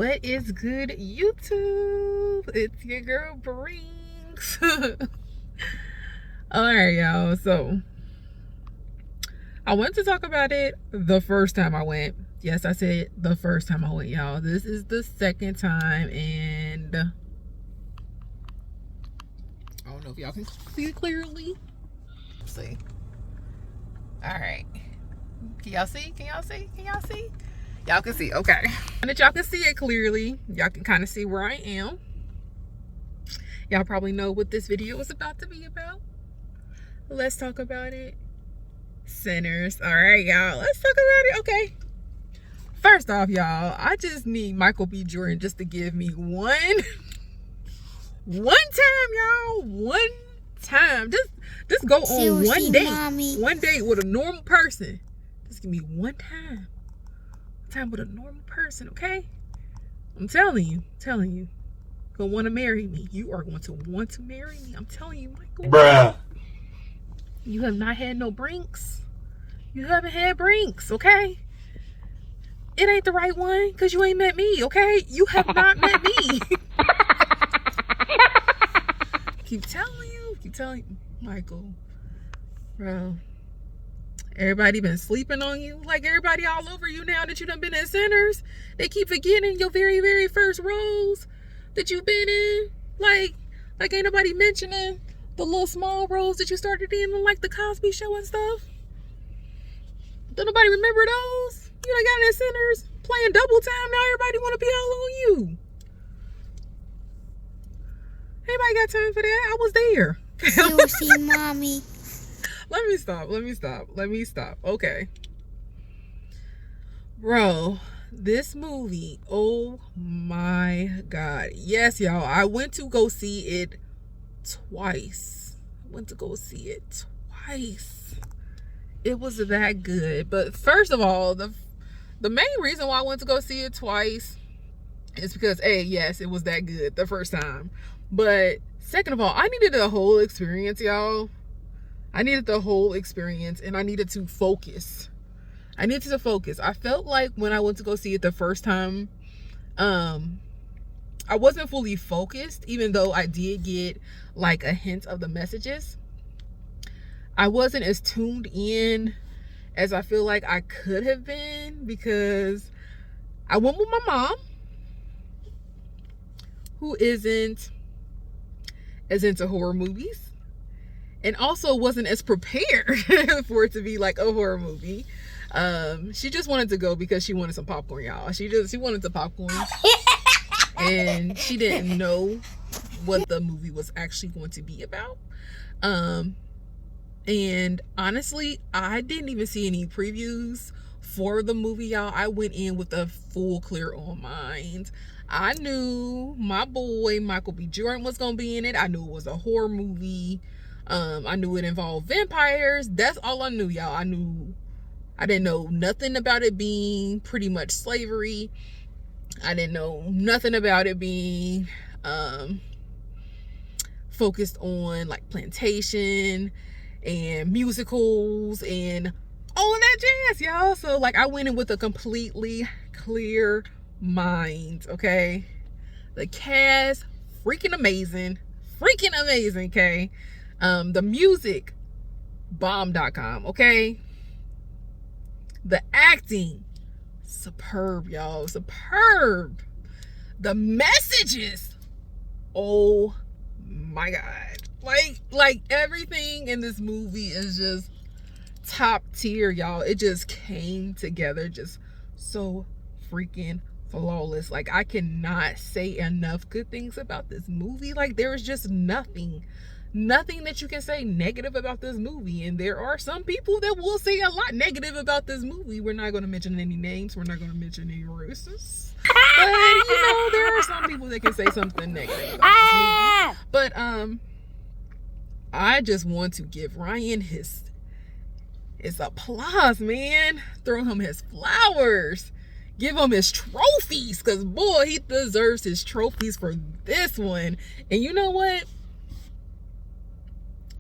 What is good, YouTube? It's your girl Brinks. Alright, y'all. So I wanted to talk about it the first time I went. Yes, I said the first time I went, y'all. This is the second time, and I don't know if y'all can see it clearly. Let's see. Alright. Can y'all see? Can y'all see? Can y'all see? Y'all can see, okay. And that y'all can see it clearly. Y'all can kind of see where I am. Y'all probably know what this video is about to be about. Let's talk about it. Sinners. All right, y'all. Let's talk about it. Okay. First off, y'all, I just need Michael B. Jordan just to give me one time, y'all. One time. Just go on one date. Mommy. One date with a normal person. Just give me one time. Time with a normal person, okay? I'm telling you, You're gonna want to marry me. You are going to want to marry me. I'm telling you, Michael. Bruh. You have not had no Brinks. You haven't had Brinks, okay? It ain't the right one because you ain't met me, okay? You have not met me. Keep telling you, Michael. Bro. Everybody been sleeping on you. Like everybody all over you now that you done been in Sinners. They keep forgetting your very, very first roles that you've been in. Like ain't nobody mentioning the little small roles that you started in like the Cosby Show and stuff. Don't nobody remember those? You done got in Sinners playing double time. Now everybody want to be all on you. Anybody got time for that? I was there. Seriously, mommy. Let me stop. Okay. Bro, this movie, oh my God. Yes, y'all. I went to go see it twice. It was that good. But first of all, the main reason why I went to go see it twice is because, A, yes, it was that good the first time. But second of all, I needed the whole experience, y'all. I needed the whole experience, and I needed to focus. I felt like when I went to go see it the first time, I wasn't fully focused, even though I did get like a hint of the messages. I wasn't as tuned in as I feel like I could have been, because I went with my mom, who isn't as into horror movies, and also wasn't as prepared for it to be like a horror movie. She just wanted to go because she wanted some popcorn, y'all. She wanted the popcorn. And she didn't know what the movie was actually going to be about. And honestly, I didn't even see any previews for the movie, y'all. I went in with a full clear on mind. I knew my boy Michael B. Jordan was gonna be in it. I knew it was a horror movie. I knew it involved vampires. That's all I knew, y'all. I didn't know nothing about it being pretty much slavery. I didn't know nothing about it being focused on like plantation and musicals and all of that jazz, y'all. So like I went in with a completely clear mind, okay? The cast, freaking amazing, okay? The music, bomb.com, okay? The acting, superb, y'all. Superb. The messages, oh my God. Like everything in this movie is just top tier, y'all. It just came together just so freaking flawless. Like I cannot say enough good things about this movie. Like there is just nothing that you can say negative about this movie. And there are some people that will say a lot negative about this movie. We're not going to mention any names. We're not going to mention any racists. But you know, there are some people that can say something negative about this movie. But I just want to give Ryan his applause, man. Throw him his flowers. Give him his trophies, because boy, he deserves his trophies for this one. And you know what?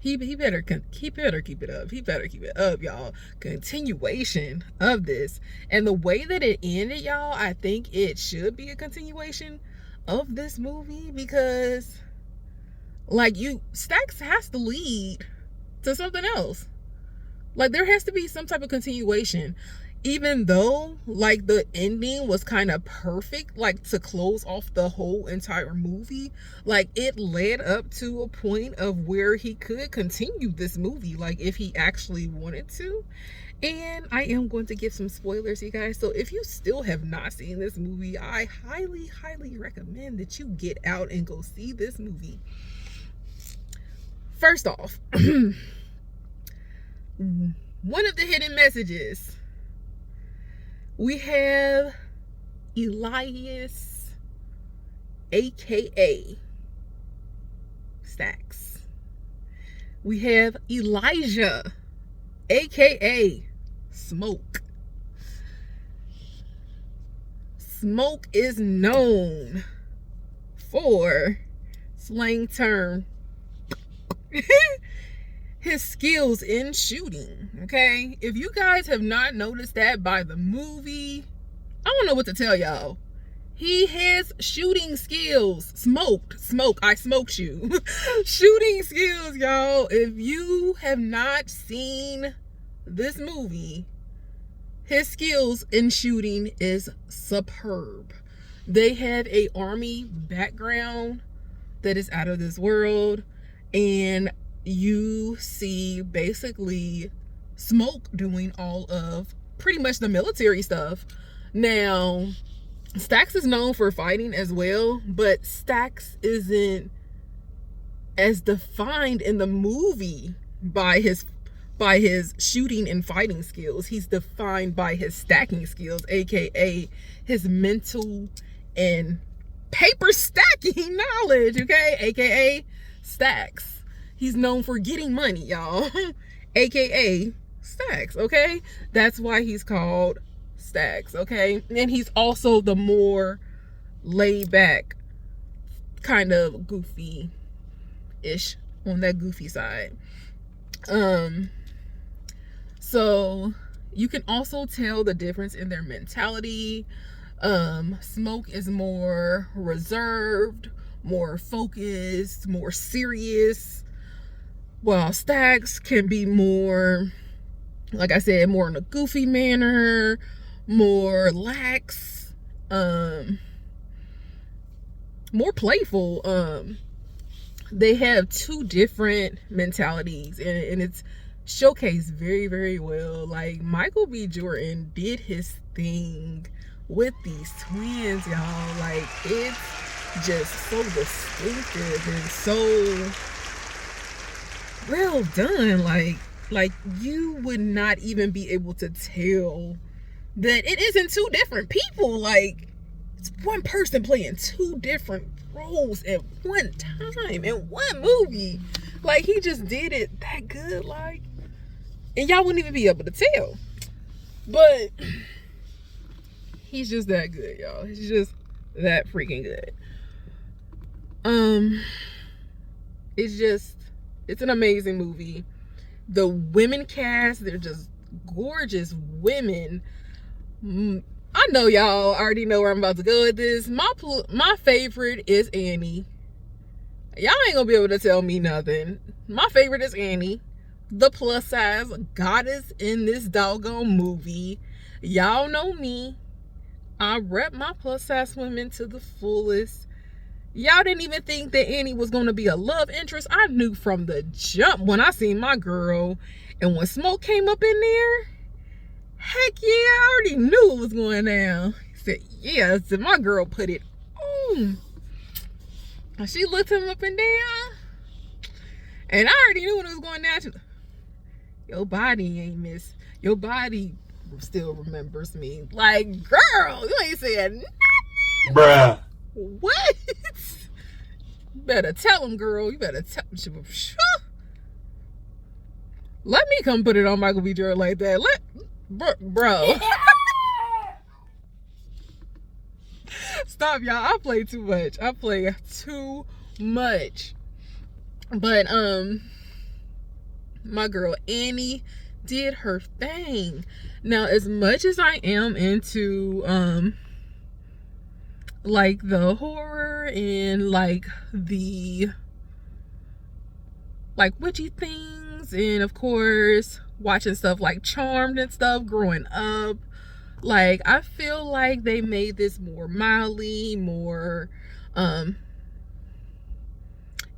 He better keep it up. He better keep it up, y'all. Continuation of this. And the way that it ended, y'all, I think it should be a continuation of this movie, because like Stacks has to lead to something else. Like there has to be some type of continuation. Even though like the ending was kind of perfect, like to close off the whole entire movie, like it led up to a point of where he could continue this movie, like if he actually wanted to. And I am going to give some spoilers, you guys. So if you still have not seen this movie, I highly recommend that you get out and go see this movie. First off, one of the hidden messages, we have Elias, aka Stacks. We have Elijah, aka Smoke. Smoke is known for slang term his skills in shooting. Okay, if you guys have not noticed that by the movie, I don't know what to tell y'all. He has shooting skills. Smoke, I smoked you. Shooting skills, y'all. If you have not seen this movie, his skills in shooting is superb. They have a army background that is out of this world, and you see basically Smoke doing all of pretty much the military stuff. Now, Stacks is known for fighting as well, but Stacks isn't as defined in the movie by his shooting and fighting skills. He's defined by his stacking skills, aka his mental and paper stacking knowledge, okay? Aka Stacks. He's known for getting money, y'all. AKA Stacks, okay? That's why he's called Stacks, okay? And he's also the more laid back, kind of goofy-ish, on that goofy side. So you can also tell the difference in their mentality. Smoke is more reserved, more focused, more serious, while Stacks can be more, like I said, more in a goofy manner, more lax, more playful. They have two different mentalities, and it's showcased very well. Like Michael B. Jordan did his thing with these twins, y'all. Like it's just so distinctive and so well done. Like you would not even be able to tell that it isn't two different people. Like it's one person playing two different roles at one time in one movie. Like he just did it that good, like, and y'all wouldn't even be able to tell. But he's just that good, y'all. He's just that freaking good. It's an amazing movie. The women cast, they're just gorgeous women. I know y'all already know where I'm about to go with this. My favorite is Annie. Y'all ain't gonna be able to tell me nothing. My favorite is Annie, the plus size goddess in this doggone movie. Y'all know me. I rep my plus size women to the fullest. Y'all didn't even think that Annie was gonna be a love interest. I knew from the jump when I seen my girl, and when Smoke came up in there, heck yeah, I already knew it was going down. He said, yeah, so my girl put it on. She looked him up and down, and I already knew when it was going down. Your body ain't miss. Your body still remembers me. Like, girl, you ain't said nothing. Bruh. What? You better tell him, girl. You better tell him. Let me come put it on Michael B. Jordan like that. Bro. Stop, y'all. I play too much. But My girl Annie did her thing. Now, as much as I am into like the horror and like the like witchy things, and of course watching stuff like Charmed and stuff growing up, like I feel like they made this more mildly, more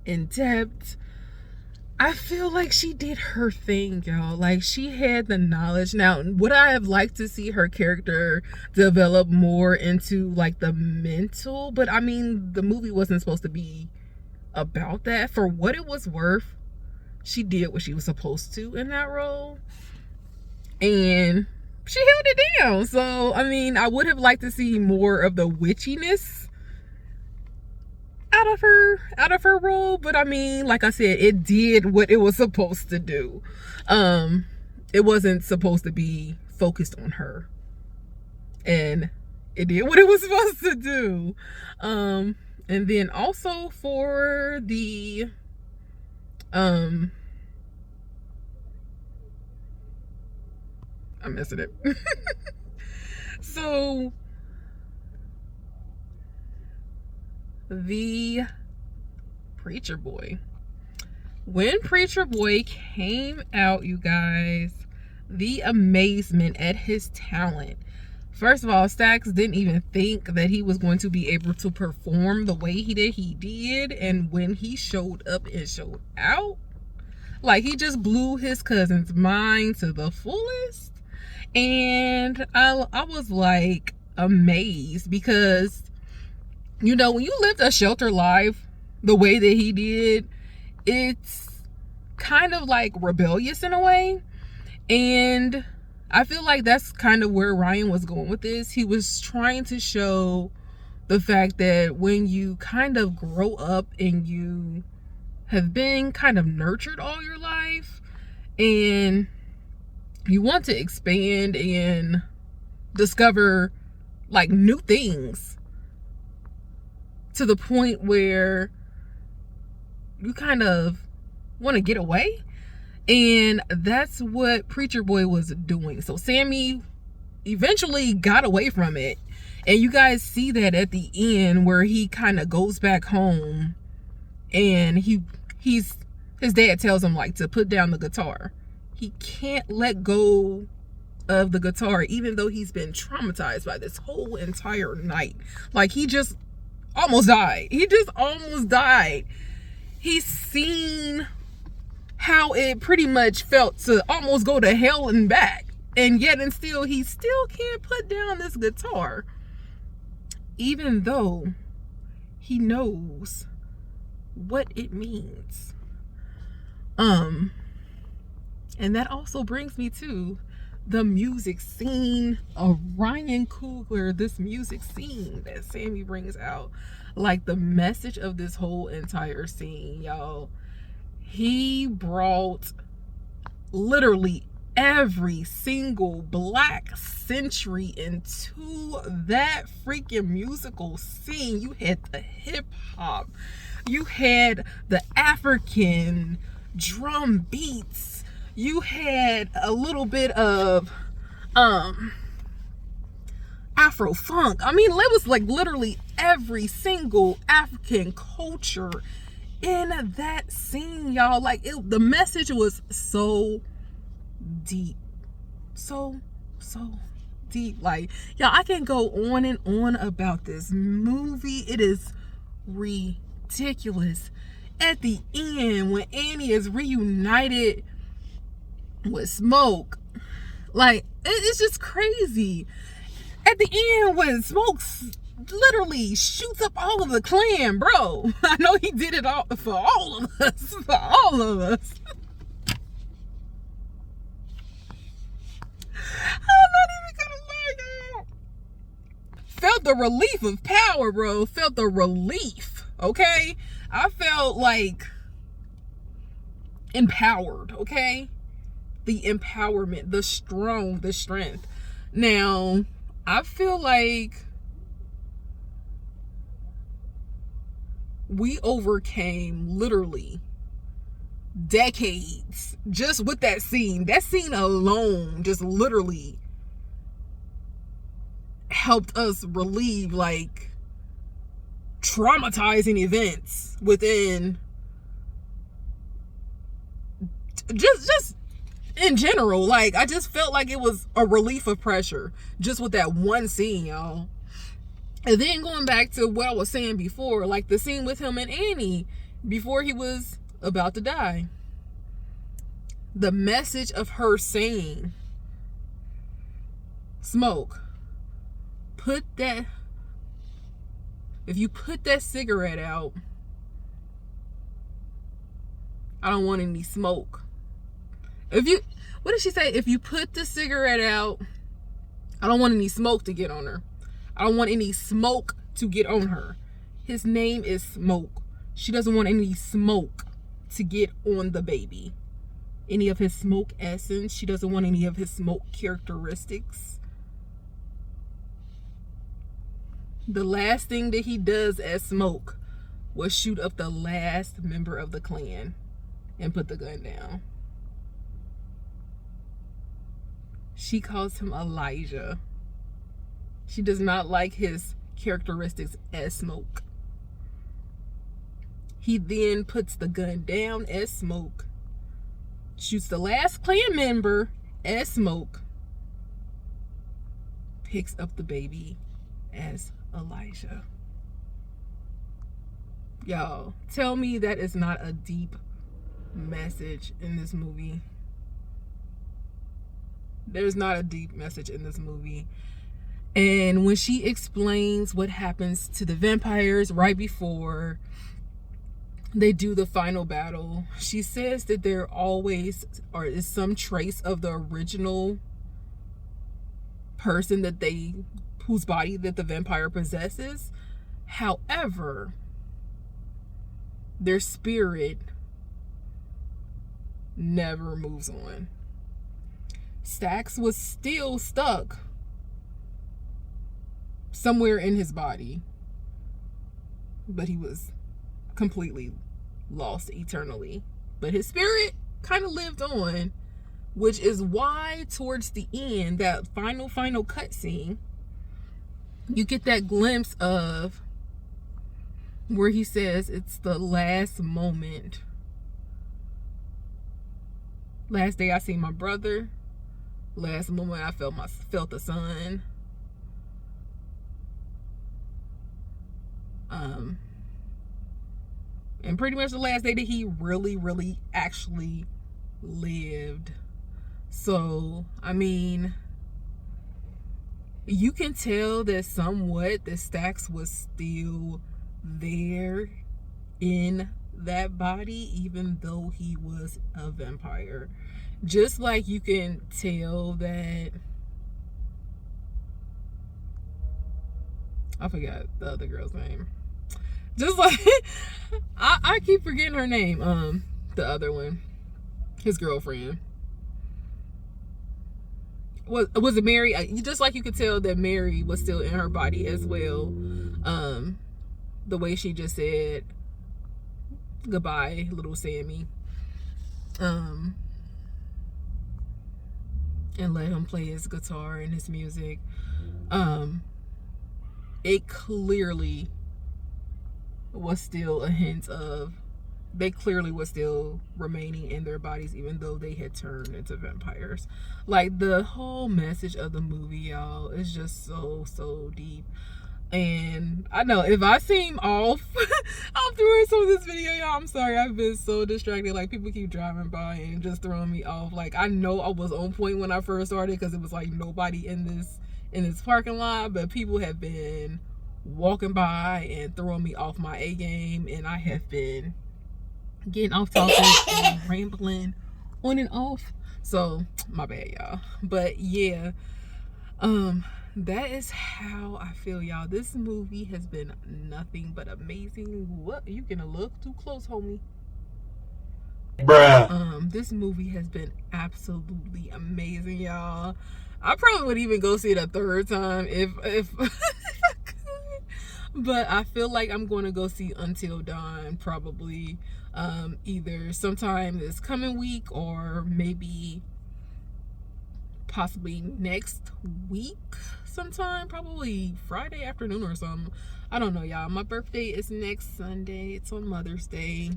in depth. I feel like she did her thing, y'all. Like, she had the knowledge. Now, would I have liked to see her character develop more into like the mental? But I mean, the movie wasn't supposed to be about that. For what it was worth, she did what she was supposed to in that role, and she held it down. So I mean, I would have liked to see more of the witchiness out of her role, but I mean, like I said, it did what it was supposed to do. It wasn't supposed to be focused on her, and it did what it was supposed to do. And then also for the I'm messing it. So the Preacher Boy. When Preacher Boy came out, you guys, the amazement at his talent. First of all, Stax didn't even think that he was going to be able to perform the way he did. He did, and when he showed up and showed out, like, he just blew his cousin's mind to the fullest. And I was like amazed, because you know, when you live a shelter life the way that he did, it's kind of like rebellious in a way. And I feel like that's kind of where Ryan was going with this. He was trying to show the fact that when you kind of grow up and you have been kind of nurtured all your life, and you want to expand and discover like new things, to the point where you kind of want to get away. And that's what Preacher Boy was doing. So Sammy eventually got away from it, and you guys see that at the end where he kind of goes back home, and his dad tells him like to put down the guitar. He can't let go of the guitar, even though he's been traumatized by this whole entire night. Like, he just almost died. He's seen how it pretty much felt to almost go to hell and back, and yet and still he still can't put down this guitar, even though he knows what it means. And that also brings me to the music scene of Ryan Coogler, this music scene that Sammy brings out. Like, the message of this whole entire scene, y'all, he brought literally every single Black century into that freaking musical scene. You had the hip hop, you had the African drum beats, you had a little bit of Afro funk. I mean, it was like literally every single African culture in that scene, y'all. Like, the message was so deep, so deep. Like, y'all, I can go on and on about this movie. It is ridiculous. At the end, when Annie is reunited with Smoke, like, it's just crazy. At the end, when Smoke literally shoots up all of the clan, bro. I know he did it all for all of us. For all of us. I'm not even gonna lie, y'all. Felt the relief of power, bro. Felt the relief, okay? I felt like empowered, okay? The empowerment, the strength. Now, I feel like we overcame literally decades just with that scene. That scene alone just literally helped us relieve like traumatizing events within just in general. Like, I just felt like it was a relief of pressure just with that one scene, y'all. And then going back to what I was saying before, like the scene with him and Annie before he was about to die. The message of her saying, Smoke, if you put that cigarette out, I don't want any smoke. What did she say? If you put the cigarette out, I don't want any smoke to get on her. I don't want any smoke to get on her. His name is Smoke. She doesn't want any smoke to get on the baby. Any of his smoke essence. She doesn't want any of his smoke characteristics. The last thing that he does as Smoke was shoot up the last member of the clan and put the gun down. She calls him Elijah. She does not like his characteristics as Smoke. He then puts the gun down as Smoke, shoots the last clan member as Smoke, picks up the baby as Elijah. Y'all, tell me that is not a deep message in this movie. There's not a deep message in this movie. And when she explains what happens to the vampires right before they do the final battle, she says that there always is some trace of the original person whose body that the vampire possesses. However, their spirit never moves on. Stax was still stuck somewhere in his body, but he was completely lost eternally. But his spirit kind of lived on, which is why towards the end, that final cutscene, you get that glimpse of where he says it's the last moment. Last day I seen my brother. Last moment I felt the sun. And pretty much the last day that he really actually lived. So, I mean, you can tell that somewhat the Stax was still there in that body, even though he was a vampire. Just like you can tell that, I forgot the other girl's name. Just like I keep forgetting her name. The other one, his girlfriend. Was it Mary? Just like you could tell that Mary was still in her body as well. The way she just said goodbye, little Sammy. And let him play his guitar and his music. It clearly was still a hint of, they clearly were still remaining in their bodies even though they had turned into vampires. Like, the whole message of the movie, y'all, is just so deep. And I know if I seem off through some of this video, y'all, I'm sorry. I've been so distracted. Like, people keep driving by and just throwing me off. Like, I know I was on point when I first started because it was like nobody in this parking lot, but people have been walking by and throwing me off my A game, and I have been getting off topic and rambling on and off. So my bad, y'all. But yeah, that is how I feel, y'all. This movie has been nothing but amazing. What? You getting a little too close, homie. Bruh. This movie has been absolutely amazing, y'all. I probably would even go see it a third time if I could. But I feel like I'm going to go see Until Dawn probably either sometime this coming week or maybe possibly next week sometime, probably Friday afternoon or something. I don't know, y'all. My birthday is next Sunday. It's on Mother's Day.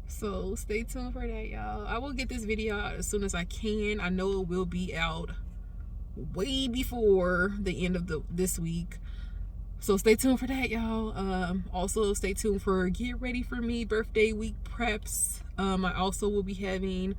So stay tuned for that, y'all. I will get this video out as soon as I can. I know it will be out way before the end of this week. So stay tuned for that, y'all. Also stay tuned for Get Ready For Me birthday week preps. I also will be having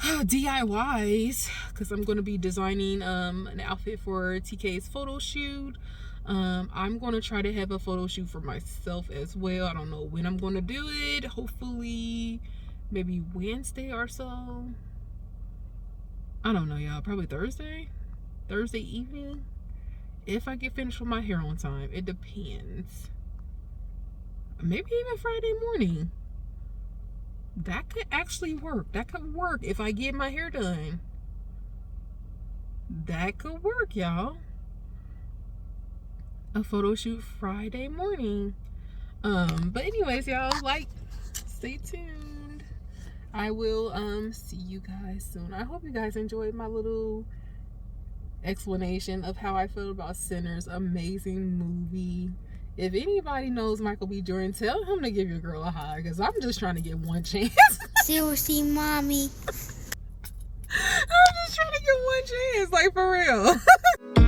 DIYs because I'm going to be designing an outfit for TK's photo shoot. I'm going to try to have a photo shoot for myself as well. I don't know when I'm going to do it. Hopefully maybe Wednesday or so. I don't know, y'all. Probably Thursday evening, if I get finished with my hair on time. It depends. Maybe even Friday morning. That could actually work. That could work if I get my hair done. That could work, y'all. A photo shoot Friday morning. But anyways, y'all, stay tuned. I will see you guys soon. I hope you guys enjoyed my little explanation of how I feel about Sinners. Amazing movie. If anybody knows Michael B. Jordan, tell him to give your girl a hug, because I'm just trying to get one chance. Seriously, mommy. I'm just trying to get one chance, like, for real.